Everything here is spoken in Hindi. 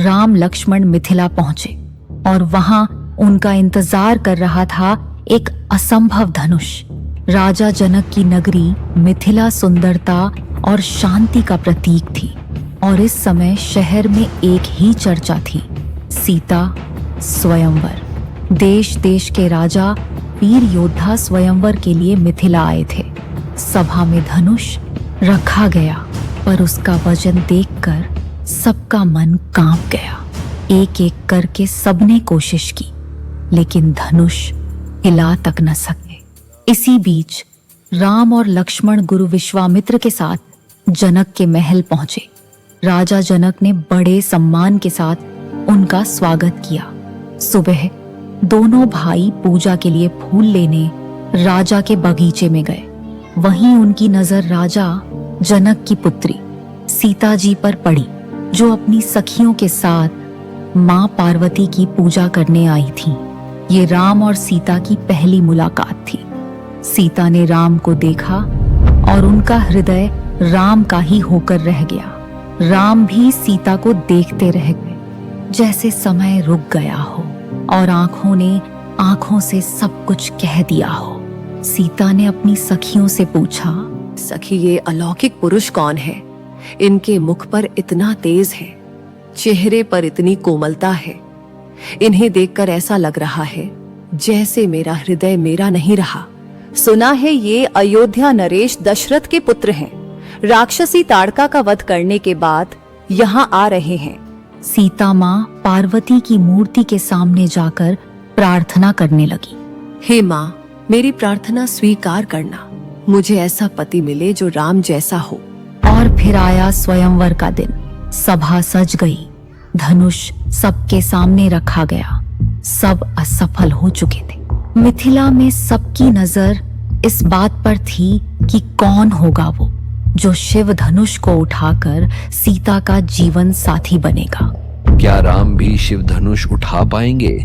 राम लक्ष्मण मिथिला पहुंचे और वहां उनका इंतजार कर रहा था एक असंभव धनुष। राजा जनक की नगरी मिथिला सुंदरता और शांति का प्रतीक थी और इस समय शहर में एक ही चर्चा थी, सीता स्वयंवर। देश देश के राजा वीर योद्धा स्वयंवर के लिए मिथिला आए थे। सभा में धनुष रखा गया पर उसका वजन देखकर सबका मन कांप गया। एक एक करके सबने कोशिश की लेकिन धनुष हिला तक न सके। इसी बीच राम और लक्ष्मण गुरु विश्वामित्र के साथ जनक के महल पहुंचे। राजा जनक ने बड़े सम्मान के साथ उनका स्वागत किया। सुबह दोनों भाई पूजा के लिए फूल लेने राजा के बगीचे में गए। वहीं उनकी नजर राजा जनक की पुत्री सीता जी पर पड़ी, जो अपनी सखियों के साथ मां पार्वती की पूजा करने आई थीं। ये राम और सीता की पहली मुलाकात थी। सीता ने राम को देखा और उनका हृदय राम का ही होकर रह गया। राम भी सीता को देखते रह गए, जैसे समय रुक गया हो और आंखों ने आंखों से सब कुछ कह दिया हो। सीता ने अपनी सखियों से पूछा, सखी, ये अलौकिक पुरुष कौन है? इनके मुख पर इतना तेज है, चेहरे पर इतनी कोमलता है। इन्हें देखकर ऐसा लग रहा है जैसे मेरा हृदय मेरा नहीं रहा। सुना है ये अयोध्या नरेश दशरथ के पुत्र हैं। राक्षसी ताड़का का वध करने के बाद यहाँ आ रहे हैं। सीता माँ पार्वती की मूर्ति के सामने जाकर प्रार्थना करने लगी। हे माँ, मेरी प्रार्थना स्वीकार करना। मुझे ऐसा पति मिले जो राम जैसा हो। और फिर आया स्वयंवर का दिन। सभा सज गई। धनुष सबके सामने रखा गया। सब असफल हो चुके थे। मिथिला में सबकी नजर इस बात पर थी कि कौन होगा वो जो शिव धनुष को उठाकर सीता का जीवन साथी बनेगा। क्या राम भी शिव धनुष उठा पाएंगे?